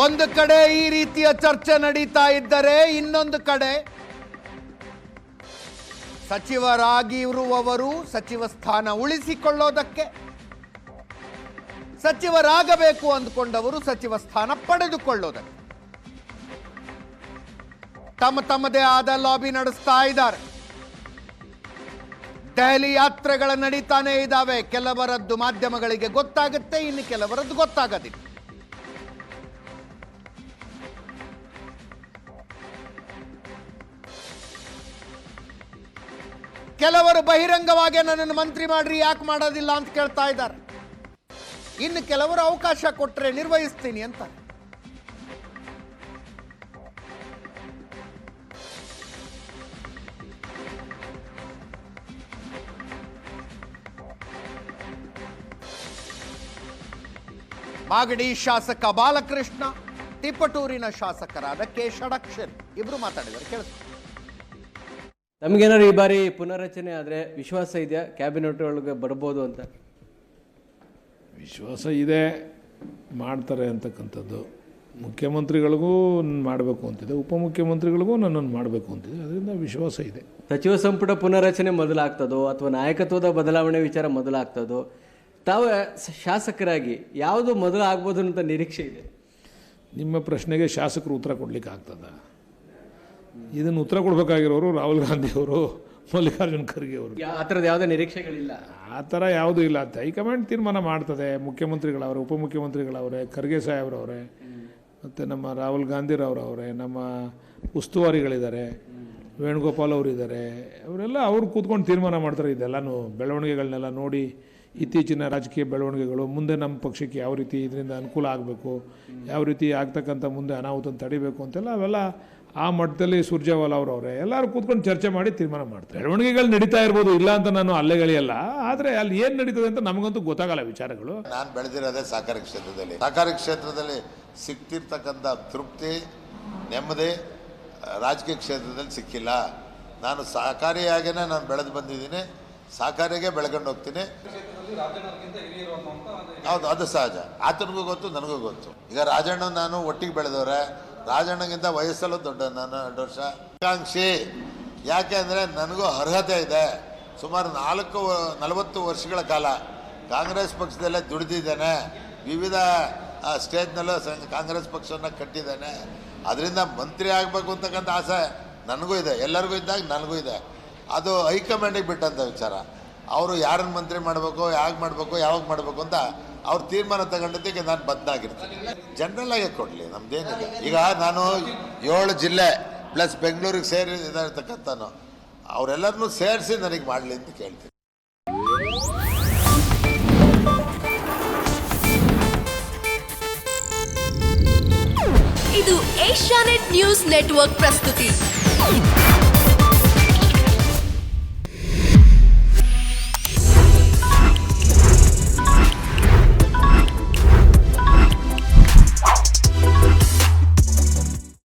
ಒಂದು ಕಡೆ ಈ ರೀತಿಯ ಚರ್ಚೆ ನಡೀತಾ ಇದ್ದರೆ ಇನ್ನೊಂದು ಕಡೆ ಸಚಿವರಾಗಿರುವವರು ಸಚಿವ ಸ್ಥಾನ ಉಳಿಸಿಕೊಳ್ಳೋದಕ್ಕೆ, ಸಚಿವರಾಗಬೇಕು ಅಂದುಕೊಂಡವರು ಸಚಿವ ಸ್ಥಾನ ಪಡೆದುಕೊಳ್ಳೋದಕ್ಕೆ ತಮ್ಮದೇ ಆದ ಲಾಬಿ ನಡೆಸ್ತಾ ಇದ್ದಾರೆ. ದೆಹಲಿ ಯಾತ್ರೆಗಳ ನಡೀತಾನೆ ಇದ್ದಾವೆ. ಕೆಲವರದ್ದು ಮಾಧ್ಯಮಗಳಿಗೆ ಗೊತ್ತಾಗುತ್ತೆ, ಇನ್ನು ಕೆಲವರದ್ದು ಗೊತ್ತಾಗದಿಲ್ಲ. ಕೆಲವರು ಬಹಿರಂಗವಾಗಿ ನನ್ನನ್ನು ಮಂತ್ರಿ ಮಾಡ್ರಿ, ಯಾಕೆ ಮಾಡೋದಿಲ್ಲ ಅಂತ ಕೇಳ್ತಾ ಇದ್ದಾರೆ. ಇನ್ನು ಕೆಲವರು ಅವಕಾಶ ಕೊಟ್ಟರೆ ನಿರ್ವಹಿಸ್ತೀನಿ ಅಂತ. ಮಾಗಡಿ ಶಾಸಕ ಬಾಲಕೃಷ್ಣ, ತಿಪಟೂರಿನ ಶಾಸಕರಾದ ಕೆ ಷಡಕ್ಷರಿ ಇಬ್ರು ಮಾತಾಡಿದ್ದಾರೆ, ಕೇಳಿಸ್ತಾರೆ. ನಮಗೇನಾದ್ರು ಈ ಬಾರಿ ಪುನರ್ರಚನೆ ಆದರೆ ವಿಶ್ವಾಸ ಇದೆಯಾ ಕ್ಯಾಬಿನೆಟ್ ಒಳಗೆ ಬರ್ಬೋದು ಅಂತ? ವಿಶ್ವಾಸ ಇದೆ, ಮಾಡ್ತಾರೆ ಅಂತಕ್ಕಂಥದ್ದು. ಮುಖ್ಯಮಂತ್ರಿಗಳಿಗೂ ಮಾಡಬೇಕು ಅಂತಿದೆ, ಉಪಮುಖ್ಯಮಂತ್ರಿಗಳಿಗೂ ನನ್ನನ್ನು ಮಾಡಬೇಕು ಅಂತಿದೆ, ಅದರಿಂದ ವಿಶ್ವಾಸ ಇದೆ. ಸಚಿವ ಸಂಪುಟ ಪುನರ್ರಚನೆ ಮೊದಲಾಗ್ತದೋ ಅಥವಾ ನಾಯಕತ್ವದ ಬದಲಾವಣೆ ವಿಚಾರ ಮೊದಲಾಗ್ತದೋ? ತಾವು ಶಾಸಕರಾಗಿ ಯಾವುದು ಮೊದಲು ಆಗ್ಬೋದು ಅಂತ ನಿರೀಕ್ಷೆ ಇದೆ? ನಿಮ್ಮ ಪ್ರಶ್ನೆಗೆ ಶಾಸಕರು ಉತ್ತರ ಕೊಡ್ಲಿಕ್ಕೆ ಆಗ್ತದ? ಇದನ್ನು ಉತ್ತರ ಕೊಡಬೇಕಾಗಿರೋರು ರಾಹುಲ್ ಗಾಂಧಿ ಅವರು, ಮಲ್ಲಿಕಾರ್ಜುನ್ ಖರ್ಗೆ ಅವರು. ಆ ಥರದ ಯಾವುದೇ ನಿರೀಕ್ಷೆಗಳಿಲ್ಲ? ಆ ಥರ ಯಾವುದೂ ಇಲ್ಲ. ಹೈಕಮಾಂಡ್ ತೀರ್ಮಾನ ಮಾಡ್ತದೆ. ಮುಖ್ಯಮಂತ್ರಿಗಳವರೇ, ಉಪಮುಖ್ಯಮಂತ್ರಿಗಳವರೇ, ಖರ್ಗೆ ಸಾಹೇಬ್ರವರೇ, ಮತ್ತು ನಮ್ಮ ರಾಹುಲ್ ಗಾಂಧಿರವರವರೇ, ನಮ್ಮ ಉಸ್ತುವಾರಿಗಳಿದ್ದಾರೆ, ವೇಣುಗೋಪಾಲ್ ಅವರಿದ್ದಾರೆ, ಅವರೆಲ್ಲ ಅವ್ರು ಕೂತ್ಕೊಂಡು ತೀರ್ಮಾನ ಮಾಡ್ತಾರೆ. ಇದೆಲ್ಲನೂ ಬೆಳವಣಿಗೆಗಳನ್ನೆಲ್ಲ ನೋಡಿ, ಇತ್ತೀಚಿನ ರಾಜಕೀಯ ಬೆಳವಣಿಗೆಗಳು, ಮುಂದೆ ನಮ್ಮ ಪಕ್ಷಕ್ಕೆ ಯಾವ ರೀತಿ ಇದರಿಂದ ಅನುಕೂಲ ಆಗಬೇಕು, ಯಾವ ರೀತಿ ಆಗ್ತಕ್ಕಂಥ ಮುಂದೆ ಅನಾಹುತ ತಡಿಬೇಕು ಅಂತೆಲ್ಲ ಅವೆಲ್ಲ ಆ ಮಟ್ಟದಲ್ಲಿ ಸುರ್ಜೇವಾಲಾ ಅವರವರೇ ಎಲ್ಲರೂ ಕೂತ್ಕೊಂಡು ಚರ್ಚೆ ಮಾಡಿ ತೀರ್ಮಾನ ಮಾಡ್ತಾರೆ. ಬೆಳವಣಿಗೆಗಳು ನಡೀತಾ ಇರ್ಬೋದು, ಇಲ್ಲ ಅಂತ ನಾನು ಅಲ್ಲೆಗಳಿಯಲ್ಲ, ಆದರೆ ಅಲ್ಲಿ ಏನು ನಡೀತದೆ ಅಂತ ನಮಗಂತೂ ಗೊತ್ತಾಗಲ್ಲ ವಿಚಾರಗಳು. ನಾನು ಬೆಳೆದಿರೋದೇ ಸಹಕಾರಿ ಕ್ಷೇತ್ರದಲ್ಲಿ ಸಿಗ್ತಿರ್ತಕ್ಕಂಥ ತೃಪ್ತಿ, ನೆಮ್ಮದಿ ರಾಜಕೀಯ ಕ್ಷೇತ್ರದಲ್ಲಿ ಸಿಕ್ಕಿಲ್ಲ. ನಾನು ಸಹಕಾರಿಯಾಗೇ ನಾನು ಬೆಳೆದು ಬಂದಿದ್ದೀನಿ, ಸಹಕಾರಿಗೆ ಬೆಳ್ಕೊಂಡು ಹೋಗ್ತೀನಿ. ಹೌದು, ಅದು ಸಹಜ. ಆತನಿಗೂ ಗೊತ್ತು, ನನಗೂ ಗೊತ್ತು. ಈಗ ರಾಜಣ್ಣ ನಾನು ಒಟ್ಟಿಗೆ ಬೆಳೆದವ್ರೆ. ರಾಜಣ್ಣಗಿಂತ ವಯಸ್ಸಲ್ಲೂ ದೊಡ್ಡ, ನಾನು 2 ವರ್ಷ ಆಕಾಂಕ್ಷಿ. ಯಾಕೆ ಅಂದರೆ ನನಗೂ ಅರ್ಹತೆ ಇದೆ. ಸುಮಾರು 40 ವರ್ಷಗಳ ಕಾಲ ಕಾಂಗ್ರೆಸ್ ಪಕ್ಷದಲ್ಲೇ ದುಡಿದಿದ್ದೇನೆ. ವಿವಿಧ ಸ್ಟೇಜ್ನಲ್ಲೂ ಕಾಂಗ್ರೆಸ್ ಪಕ್ಷವನ್ನು ಕಟ್ಟಿದ್ದೇನೆ. ಅದರಿಂದ ಮಂತ್ರಿ ಆಗಬೇಕು ಅಂತಕ್ಕಂಥ ಆಸೆ ನನಗೂ ಇದೆ, ಎಲ್ಲರಿಗೂ ಇದ್ದಾಗ ನನಗೂ ಇದೆ. ಅದು ಹೈಕಮಾಂಡಿಗೆ ಬಿಟ್ಟಂಥ ವಿಚಾರ. ಅವರು ಯಾರನ್ನು ಮಂತ್ರಿ ಮಾಡಬೇಕು, ಯಾವಾಗ ಮಾಡಬೇಕು, ಯಾವಾಗ ಮಾಡಬೇಕು ಅಂತ ಅವ್ರು ತೀರ್ಮಾನ ತಗೊಂಡಿದ್ದಕ್ಕೆ ನಾನು ಬದ್ಧಾಗಿರ್ತೀನಿ. ಜನರಲ್ ಆಗಿ ಕೊಡಲಿ, ನಮ್ದೇನಿಲ್ಲ. ಈಗ ನಾನು 7 ಜಿಲ್ಲೆ ಪ್ಲಸ್ ಬೆಂಗಳೂರಿಗೆ ಸೇರಿ ಇರ್ತಕ್ಕಂಥನು, ಅವರೆಲ್ಲರನ್ನೂ ಸೇರಿಸಿ ನನಗೆ ಮಾಡಲಿ ಅಂತ ಕೇಳ್ತೀನಿ. ಇದು ಏಷ್ಯಾನೆಟ್ ನ್ಯೂಸ್ ನೆಟ್ವರ್ಕ್ ಪ್ರಸ್ತುತಿ.